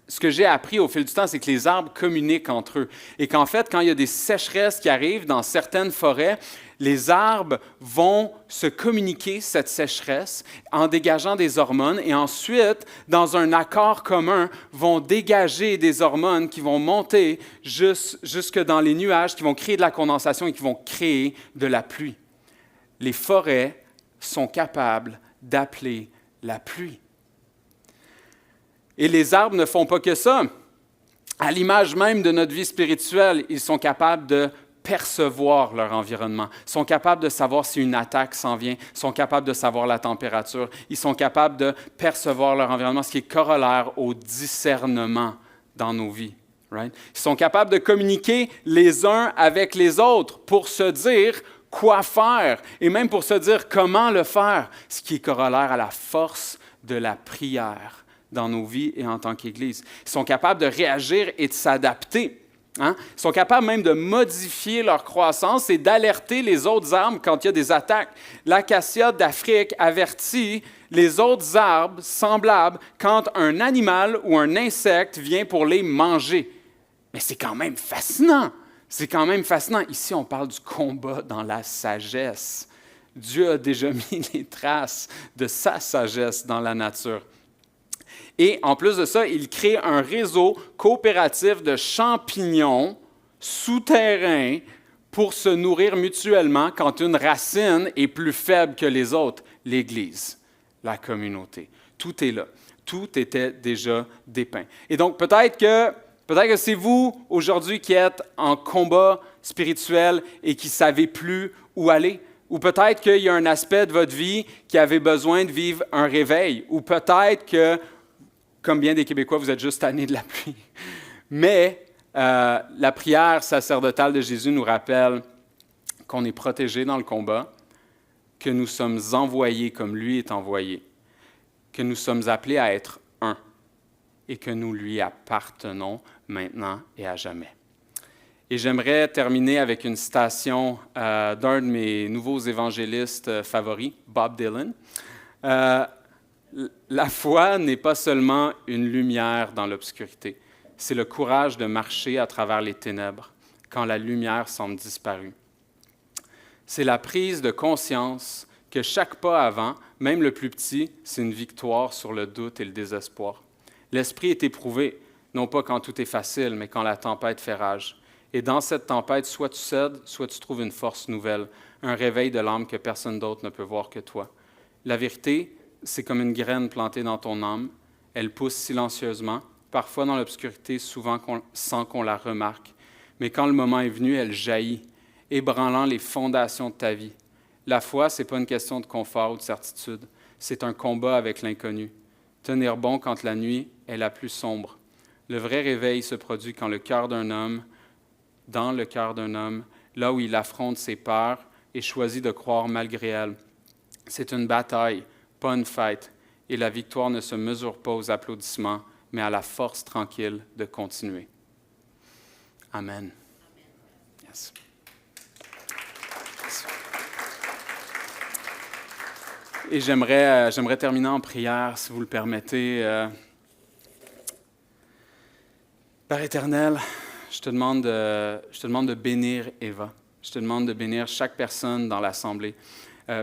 Ce que j'ai appris au fil du temps, c'est que les arbres communiquent entre eux. Et qu'en fait, quand il y a des sécheresses qui arrivent dans certaines forêts, les arbres vont se communiquer cette sécheresse en dégageant des hormones et ensuite, dans un accord commun, vont dégager des hormones qui vont monter jusque dans les nuages, qui vont créer de la condensation et qui vont créer de la pluie. Les forêts sont capables d'appeler la pluie. Et les arbres ne font pas que ça. À l'image même de notre vie spirituelle, ils sont capables de percevoir leur environnement. Ils sont capables de savoir si une attaque s'en vient. Ils sont capables de savoir la température. Ils sont capables de percevoir leur environnement, ce qui est corollaire au discernement dans nos vies. Right? Ils sont capables de communiquer les uns avec les autres pour se dire quoi faire et même pour se dire comment le faire, ce qui est corollaire à la force de la prière dans nos vies et en tant qu'Église. Ils sont capables de réagir et de s'adapter. Hein? Ils sont capables même de modifier leur croissance et d'alerter les autres arbres quand il y a des attaques. L'acacia d'Afrique avertit les autres arbres semblables quand un animal ou un insecte vient pour les manger. Mais c'est quand même fascinant. C'est quand même fascinant. Ici, on parle du combat dans la sagesse. Dieu a déjà mis les traces de sa sagesse dans la nature. Et en plus de ça, il crée un réseau coopératif de champignons souterrains pour se nourrir mutuellement quand une racine est plus faible que les autres. L'Église, la communauté, tout est là. Tout était déjà dépeint. Et donc, peut-être que c'est vous aujourd'hui qui êtes en combat spirituel et qui ne savez plus où aller. Ou peut-être qu'il y a un aspect de votre vie qui avait besoin de vivre un réveil. Ou peut-être que, comme bien des Québécois, vous êtes juste tannés de la pluie. Mais la prière sacerdotale de Jésus nous rappelle qu'on est protégé dans le combat, que nous sommes envoyés comme lui est envoyé, que nous sommes appelés à être un et que nous lui appartenons maintenant et à jamais. Et j'aimerais terminer avec une citation d'un de mes nouveaux évangélistes favoris, Bob Dylan. La foi n'est pas seulement une lumière dans l'obscurité, c'est le courage de marcher à travers les ténèbres quand la lumière semble disparue. C'est la prise de conscience que chaque pas avant, même le plus petit, c'est une victoire sur le doute et le désespoir. L'esprit est éprouvé, non pas quand tout est facile, mais quand la tempête fait rage. Et dans cette tempête, soit tu cèdes, soit tu trouves une force nouvelle, un réveil de l'âme que personne d'autre ne peut voir que toi. La vérité, c'est comme une graine plantée dans ton âme. Elle pousse silencieusement, parfois dans l'obscurité, souvent sans qu'on la remarque. Mais quand le moment est venu, elle jaillit, ébranlant les fondations de ta vie. La foi, ce n'est pas une question de confort ou de certitude. C'est un combat avec l'inconnu. Tenir bon quand la nuit est la plus sombre. Le vrai réveil se produit quand le cœur d'un homme, dans le cœur d'un homme, là où il affronte ses peurs et choisit de croire malgré elles. C'est une bataille, pas une fête, et la victoire ne se mesure pas aux applaudissements, mais à la force tranquille de continuer. Amen. Yes. Et j'aimerais terminer en prière, si vous le permettez. Père éternel, je te demande de bénir Eva. Je te demande de bénir chaque personne dans l'Assemblée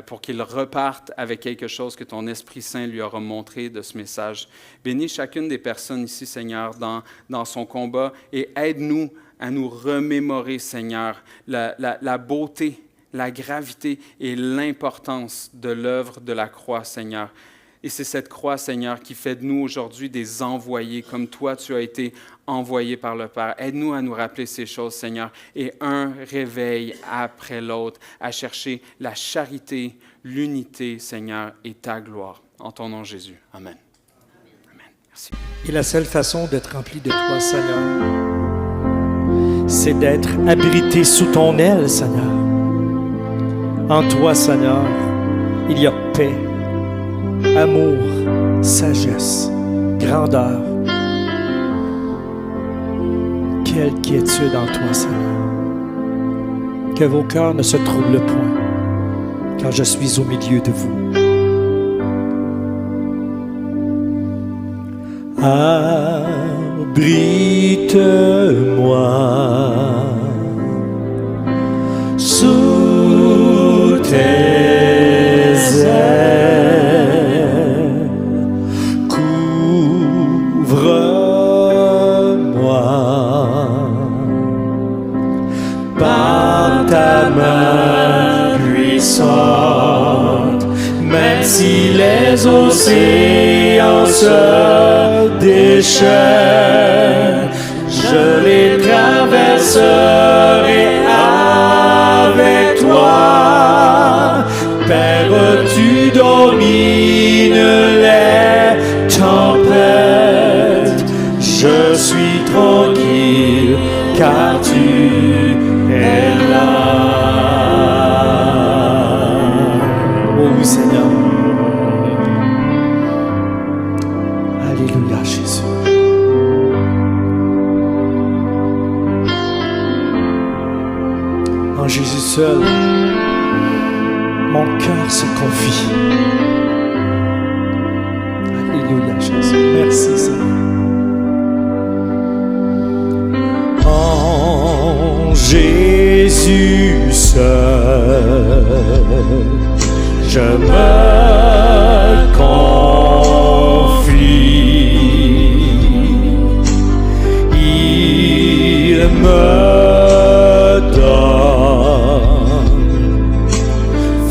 pour qu'il reparte avec quelque chose que ton Esprit Saint lui aura montré de ce message. Bénis chacune des personnes ici, Seigneur, dans son combat et aide-nous à nous remémorer, Seigneur, la beauté, la gravité et l'importance de l'œuvre de la croix, Seigneur. Et c'est cette croix, Seigneur, qui fait de nous aujourd'hui des envoyés, comme toi, tu as été envoyé par le Père. Aide-nous à nous rappeler ces choses, Seigneur, et un réveil après l'autre, à chercher la charité, l'unité, Seigneur, et ta gloire. En ton nom, Jésus. Amen. Amen. Merci. Et la seule façon d'être rempli de toi, Seigneur, c'est d'être abrité sous ton aile, Seigneur. En toi, Seigneur, il y a paix, amour, sagesse, grandeur. Quelle quiétude en toi, Seigneur. Que vos cœurs ne se troublent point, car je suis au milieu de vous. Abrite-moi sous tes ailes, couvre-moi par ta main puissante, même si les océans se déchaînent, je les traverserai domines les tempêtes, je suis tranquille car tu es là. Oh oui, Seigneur. Alléluia, Jésus. En Jésus seul, mon cœur se confie. Alléluia, Jésus. Merci, Seigneur. En Jésus seul, je me confie. Il me donne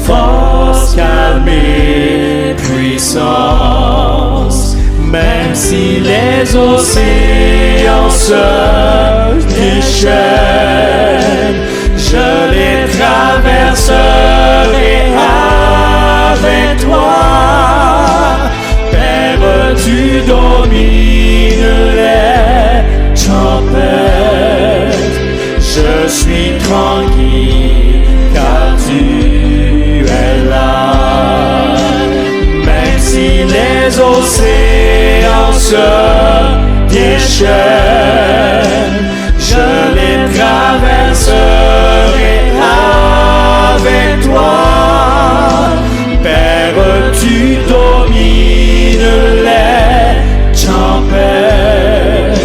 force, calme et puissance, même si les océans se déchaînent, je les traverserai avec toi. Père, tu domines les tempêtes, je suis tranquille car tu es là. Même si les océans se déchaînent, je les traverserai avec toi. Père, tu domines les tempêtes,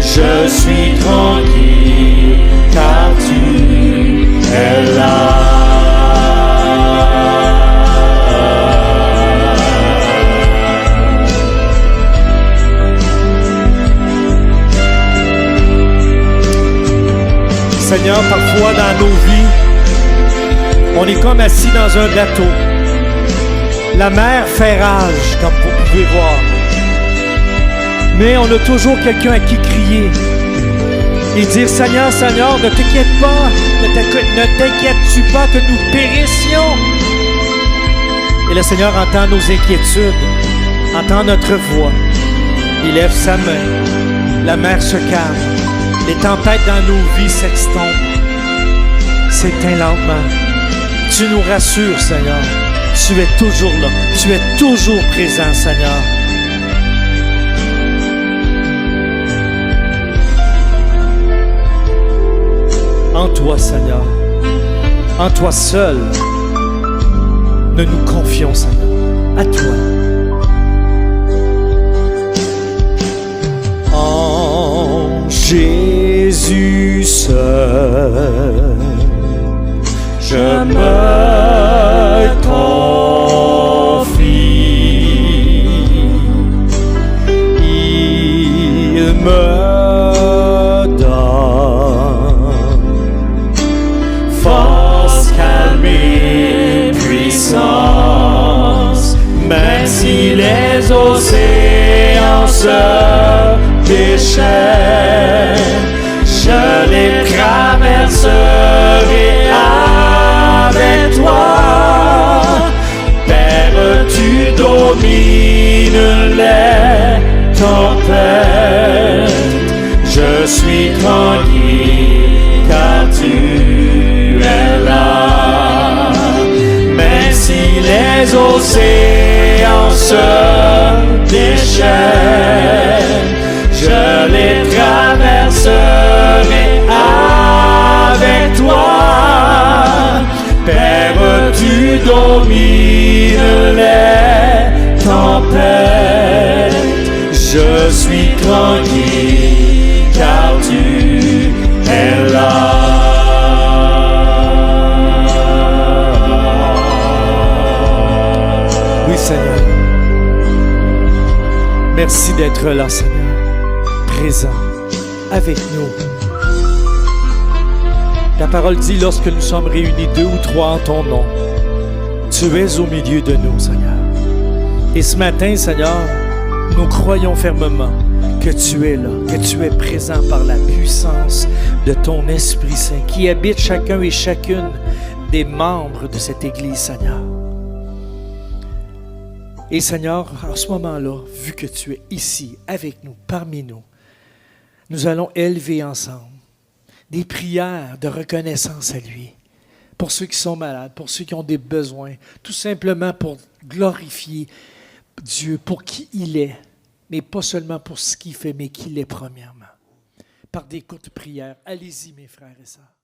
je suis tranquille car tu es là. Seigneur, parfois dans nos vies, on est comme assis dans un bateau. La mer fait rage, comme vous pouvez voir. Mais on a toujours quelqu'un à qui crier et dire, Seigneur, Seigneur, ne t'inquiète pas, ne t'inquiètes-tu pas que nous périssions. Et le Seigneur entend nos inquiétudes, entend notre voix. Il lève sa main, la mer se calme. Les tempêtes dans nos vies s'extompent, s'éteignent lentement. Tu nous rassures, Seigneur. Tu es toujours là. Tu es toujours présent, Seigneur. En toi, Seigneur. En toi seul, nous nous confions, Seigneur. À toi. Jésus seul, je me confie. Il me donne force, calme et puissance, même si les océans se déchaînent, je les traverserai avec toi. Père, tu domines les tempêtes, je suis tranquille car tu es là. Même si les océans se déchaînent, je les traverserai avec toi. Père, tu domines les tempêtes, je suis tranquille car tu es là. Oui, Seigneur. Merci d'être là, Seigneur. Présent avec nous. Ta parole dit, lorsque nous sommes réunis 2 ou 3 en ton nom, tu es au milieu de nous, Seigneur. Et ce matin, Seigneur, nous croyons fermement que tu es là, que tu es présent par la puissance de ton Esprit Saint qui habite chacun et chacune des membres de cette Église, Seigneur. Et Seigneur, en ce moment-là, vu que tu es ici, avec nous, parmi nous, nous allons élever ensemble des prières de reconnaissance à lui. Pour ceux qui sont malades, pour ceux qui ont des besoins, tout simplement pour glorifier Dieu pour qui il est, mais pas seulement pour ce qu'il fait, mais qu'il est premièrement. Par des courtes prières. Allez-y, mes frères et sœurs.